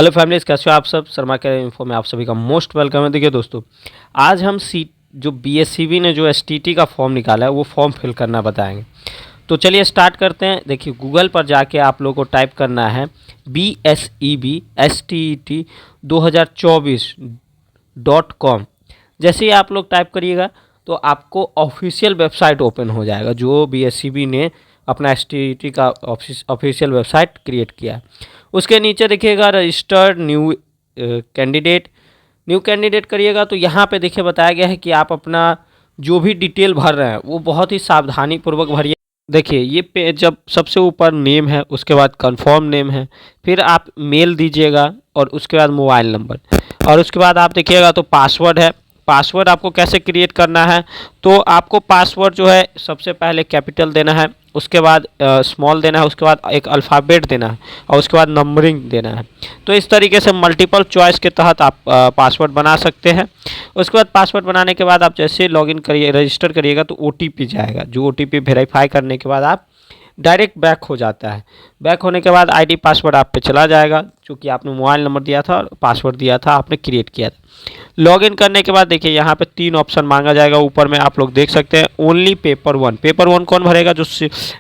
Hello families, कैसे हो आप सब। शर्मा के इन्फो में आप सभी का मोस्ट वेलकम है। देखिए दोस्तों, आज हम जो बीएससीबी ने जो एसटीटी का फॉर्म निकाला है वो फॉर्म फिल करना बताएंगे। तो चलिए स्टार्ट करते हैं। देखिए गूगल पर जाके आप लोगों को टाइप करना है BSEB STET 2024.com। जैसे ही आप लोग टाइप करिएगा तो आपको ऑफिशियल वेबसाइट ओपन हो जाएगा, जो बीएससीबी ने अपना एसटीटी का ऑफिशियल वेबसाइट क्रिएट किया है। उसके नीचे देखिएगा रजिस्टर्ड न्यू कैंडिडेट करिएगा तो यहाँ पे देखिए बताया गया है कि आप अपना जो भी डिटेल भर रहे हैं वो बहुत ही सावधानी पूर्वक भरिए। देखिए ये पे जब सबसे ऊपर नेम है, उसके बाद कंफर्म नेम है, फिर आप मेल दीजिएगा और उसके बाद मोबाइल नंबर, और उसके बाद आप देखिएगा तो पासवर्ड है। पासवर्ड आपको कैसे क्रिएट करना है, तो आपको पासवर्ड जो है सबसे पहले कैपिटल देना है, उसके बाद स्मॉल देना है, उसके बाद एक अल्फ़ाबेट देना है और उसके बाद नंबरिंग देना है। तो इस तरीके से मल्टीपल चॉइस के तहत आप पासवर्ड बना सकते हैं। उसके बाद पासवर्ड बनाने के बाद आप जैसे लॉगिन करिए, रजिस्टर करिएगा तो ओटीपी जाएगा, जो ओटीपी वेरीफाई करने के बाद आप डायरेक्ट बैक हो जाता है। बैक होने के बाद आईडी पासवर्ड आप पे चला जाएगा, क्योंकि आपने मोबाइल नंबर दिया था और पासवर्ड दिया था, आपने क्रिएट किया था। लॉगिन करने के बाद देखिए यहाँ पे 3 ऑप्शन मांगा जाएगा। ऊपर में आप लोग देख सकते हैं ओनली पेपर 1। पेपर 1 कौन भरेगा? जो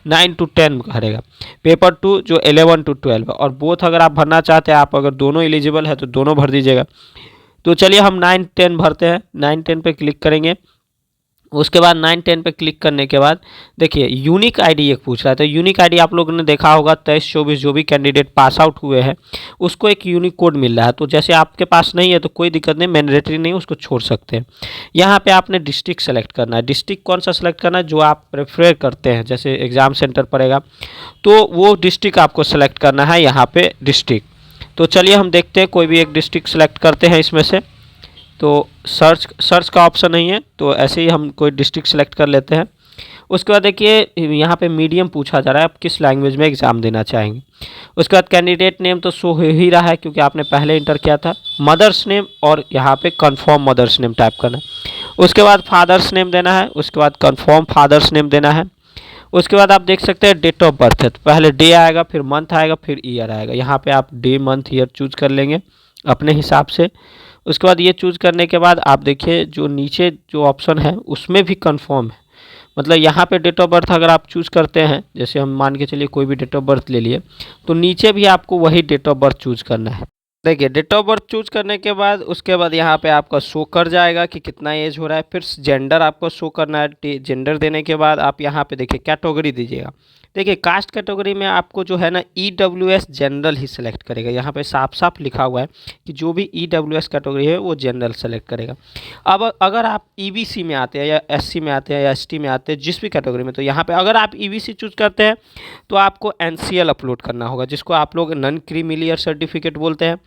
9 to 10 भरेगा। पेपर 2 जो 11 to 12, और बोथ अगर आप भरना चाहते हैं, आप अगर दोनों एलिजिबल है तो दोनों भर दीजिएगा। तो चलिए हम 9-10 भरते हैं। 9-10 पे क्लिक करेंगे। उसके बाद 9-10 पे क्लिक करने के बाद देखिए यूनिक आईडी एक पूछ रहा है। तो यूनिक आईडी आप लोगों ने देखा होगा 23-24 जो भी कैंडिडेट पास आउट हुए हैं उसको एक यूनिक कोड मिल रहा है। तो जैसे आपके पास नहीं है तो कोई दिक्कत नहीं, मैंडेटरी नहीं, उसको छोड़ सकते हैं। यहाँ पे आपने डिस्ट्रिक्ट सेलेक्ट करना है। डिस्ट्रिक्ट कौन सा सेलेक्ट करना है? जो आप प्रेफर करते हैं, जैसे एग्ज़ाम सेंटर पड़ेगा तो वो डिस्ट्रिक्ट आपको सेलेक्ट करना है यहाँ पे डिस्ट्रिक्ट। तो चलिए हम देखते हैं, कोई भी एक डिस्ट्रिक्ट सेलेक्ट करते हैं इसमें से। तो सर्च का ऑप्शन नहीं है, तो ऐसे ही हम कोई डिस्ट्रिक्ट सेलेक्ट कर लेते हैं। उसके बाद देखिए यहाँ पे मीडियम पूछा जा रहा है, आप किस लैंग्वेज में एग्ज़ाम देना चाहेंगे। उसके बाद कैंडिडेट नेम तो शो हो ही रहा है क्योंकि आपने पहले इंटर किया था। मदर्स नेम, और यहाँ पे कंफर्म मदर्स नेम टाइप करना है। उसके बाद फादर्स नेम देना है, उसके बाद कंफर्म फादर्स नेम देना है। उसके बाद आप देख सकते हैं डेट ऑफ बर्थ है, तो पहले डे आएगा, फिर मंथ आएगा, फिर ईयर आएगा। यहाँ पे आप डे मंथ ईयर चूज कर लेंगे अपने हिसाब से। उसके बाद ये चूज़ करने के बाद आप देखिए जो नीचे जो ऑप्शन है उसमें भी कंफर्म है। मतलब यहाँ पे डेट ऑफ बर्थ अगर आप चूज़ करते हैं, जैसे हम मान के चलिए कोई भी डेट ऑफ बर्थ ले लिए, तो नीचे भी आपको वही डेट ऑफ बर्थ चूज़ करना है। देखिए डेट ऑफ बर्थ चूज करने के बाद उसके बाद यहाँ पे आपका शो कर जाएगा कि कितना एज हो रहा है। फिर जेंडर आपको शो करना है। जेंडर देने के बाद आप यहाँ पे देखिए कैटेगरी दीजिएगा। देखिए कास्ट कैटेगरी में आपको जो है ना EWS जनरल ही सिलेक्ट करेगा। यहाँ पे साफ साफ लिखा हुआ है कि जो भी EWS कैटेगरी है वो जनरल सेलेक्ट करेगा। अब अगर आप EBC में आते हैं या SC में आते हैं या ST में आते हैं, जिस भी कैटेगरी में, तो यहाँ पे अगर आप EBC चूज करते हैं तो आपको NCL अपलोड करना होगा, जिसको आप लोग नॉन क्रीमिलियर सर्टिफिकेट बोलते हैं।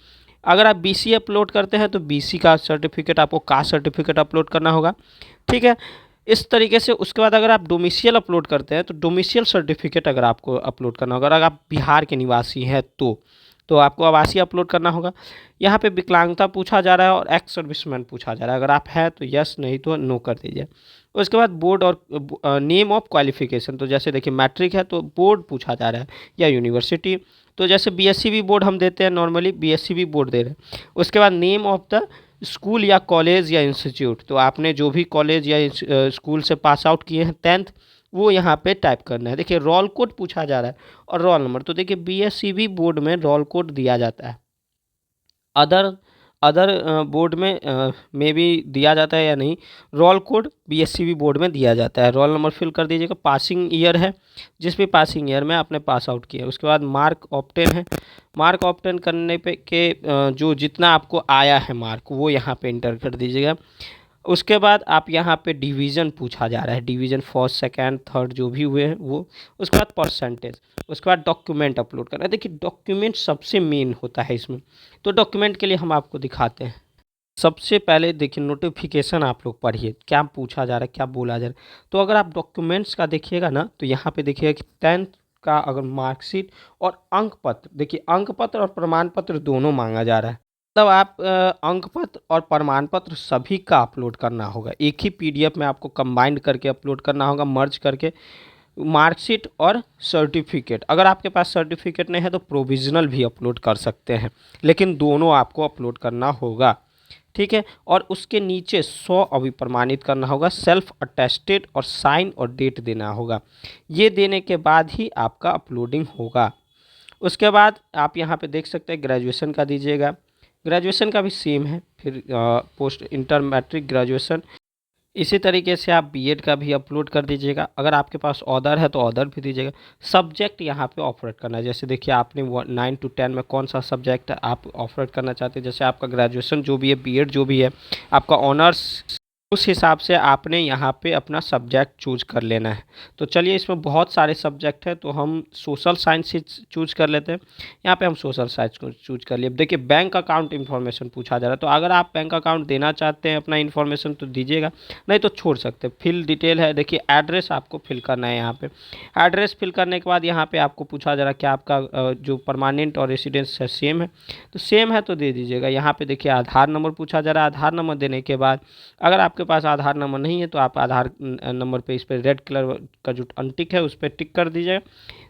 अगर आप BC अपलोड करते हैं तो BC का सर्टिफिकेट, आपको कास्ट सर्टिफिकेट अपलोड करना होगा। ठीक है, इस तरीके से। उसके बाद अगर आप डोमिशियल अपलोड करते हैं तो डोमिशियल सर्टिफिकेट अगर आपको अपलोड करना होगा। अगर आप बिहार के निवासी हैं तो आपको आवासीय अपलोड करना होगा। यहाँ पे विकलांगता पूछा जा रहा है और एक्स सर्विसमैन पूछा जा रहा है। अगर आप हैं तो यस, नहीं तो नो कर दीजिए। उसके बाद बोर्ड और नेम ऑफ क्वालिफिकेशन, तो जैसे देखिए मैट्रिक है तो बोर्ड पूछा जा रहा है या यूनिवर्सिटी। तो जैसे BSCB बोर्ड हम देते हैं, नॉर्मली BSCB बोर्ड दे रहे हैं। उसके बाद नेम ऑफ द स्कूल या कॉलेज या इंस्टीट्यूट, तो आपने जो भी कॉलेज या स्कूल से पास आउट किए हैं 10th, वो यहाँ पे टाइप करना है। देखिए रोल कोड पूछा जा रहा है और रोल नंबर, तो देखिए BSCB बोर्ड में रोल कोड दिया जाता है। अदर अदर बोर्ड में भी दिया जाता है या नहीं, रोल कोड BSCB बोर्ड में दिया जाता है। रोल नंबर फिल कर दीजिएगा। पासिंग ईयर है, जिस भी पासिंग ईयर में आपने पास आउट किया। उसके बाद मार्क ऑप्टेन है। मार्क ऑप्टेन करने पे के जो जितना आपको आया है मार्क, वो यहाँ पे इंटर कर दीजिएगा। उसके बाद आप यहाँ पे डिवीज़न पूछा जा रहा है, डिवीज़न फर्स्ट सेकंड थर्ड जो भी हुए हैं वो। उसके बाद परसेंटेज। उसके बाद डॉक्यूमेंट अपलोड करना है। देखिए डॉक्यूमेंट सबसे मेन होता है इसमें, तो डॉक्यूमेंट के लिए हम आपको दिखाते हैं। सबसे पहले देखिए नोटिफिकेशन आप लोग पढ़िए, क्या पूछा जा रहा है, क्या बोला जा रहा है। तो अगर आप डॉक्यूमेंट्स का देखिएगा ना, तो यहाँ पे देखिएगा कि 10th का अगर मार्कशीट और अंक पत्र, देखिए अंक पत्र और प्रमाण पत्र दोनों मांगा जा रहा है। मतलब आप अंक पत्र और प्रमाण पत्र सभी का अपलोड करना होगा। एक ही PDF में आपको कंबाइंड करके अपलोड करना होगा, मर्ज करके। मार्कशीट और सर्टिफिकेट। अगर आपके पास सर्टिफिकेट नहीं है तो प्रोविज़नल भी अपलोड कर सकते हैं, लेकिन दोनों आपको अपलोड करना होगा, ठीक है। और उसके नीचे 100 अभिप्रमाणित करना होगा, सेल्फ अटेस्टेड और साइन और डेट देना होगा। ये देने के बाद ही आपका अपलोडिंग होगा। उसके बाद आप यहाँ पे देख सकते हैं ग्रेजुएशन का दीजिएगा, ग्रेजुएशन का भी सेम है। फिर पोस्ट इंटर मैट्रिक ग्रेजुएशन, इसी तरीके से आप बीएड का भी अपलोड कर दीजिएगा। अगर आपके पास ऑदर है तो ऑदर भी दीजिएगा। सब्जेक्ट यहाँ पे ऑफरेट करना है, जैसे देखिए आपने 9 to 10 में कौन सा सब्जेक्ट आप ऑफरेट करना चाहते हैं। जैसे आपका ग्रेजुएशन जो भी है, बीएड जो भी है, आपका ऑनर्स, उस हिसाब से आपने यहाँ पे अपना सब्जेक्ट चूज कर लेना है। तो चलिए, इसमें बहुत सारे सब्जेक्ट हैं तो हम सोशल साइंस से चूज कर लेते हैं। यहाँ पे हम सोशल साइंस को चूज कर लिए। देखिए बैंक अकाउंट इन्फॉर्मेशन पूछा जा रहा है, तो अगर आप बैंक अकाउंट देना चाहते हैं अपना इन्फॉर्मेशन तो दीजिएगा, नहीं तो छोड़ सकते हैं। फिल डिटेल है, देखिए एड्रेस आपको फिल करना है। यहाँ पे एड्रेस फिल करने के बाद यहाँ पे आपको पूछा जा रहा है कि आपका जो परमानेंट और रेसिडेंस है सेम है, तो सेम है तो दे दीजिएगा। यहाँ पे देखिए आधार नंबर पूछा जा रहा है। आधार नंबर देने के बाद अगर आपके पास आधार नंबर नहीं है तो आप आधार नंबर पे इस पर रेड कलर का जो अनटिक है उस पर टिक कर दीजिएगा।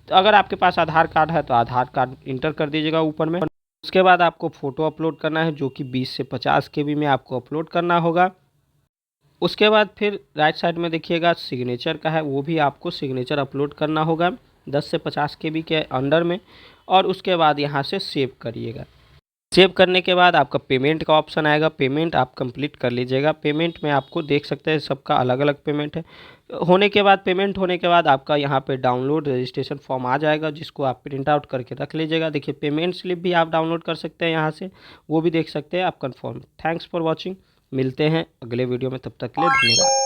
तो अगर आपके पास आधार कार्ड है तो आधार कार्ड इंटर कर दीजिएगा ऊपर में। उसके बाद आपको फ़ोटो अपलोड करना है, जो कि 20 से 50 KB में आपको अपलोड करना होगा। उसके बाद फिर राइट साइड में देखिएगा सिग्नेचर का है, वो भी आपको सिग्नेचर अपलोड करना होगा 10 से 50 KB के अंडर में। और उसके बाद यहाँ से सेव करिएगा। सेव करने के बाद आपका पेमेंट का ऑप्शन आएगा, पेमेंट आप कंप्लीट कर लीजिएगा। पेमेंट में आपको देख सकते हैं सबका अलग अलग पेमेंट है। होने के बाद, पेमेंट होने के बाद आपका यहाँ पे डाउनलोड रजिस्ट्रेशन फॉर्म आ जाएगा, जिसको आप प्रिंट आउट करके रख लीजिएगा। देखिए पेमेंट स्लिप भी आप डाउनलोड कर सकते हैं यहाँ से, वो भी देख सकते हैं आप कंफर्म। थैंक्स फॉर वॉचिंग, मिलते हैं अगले वीडियो में, तब तक के लिए धन्यवाद।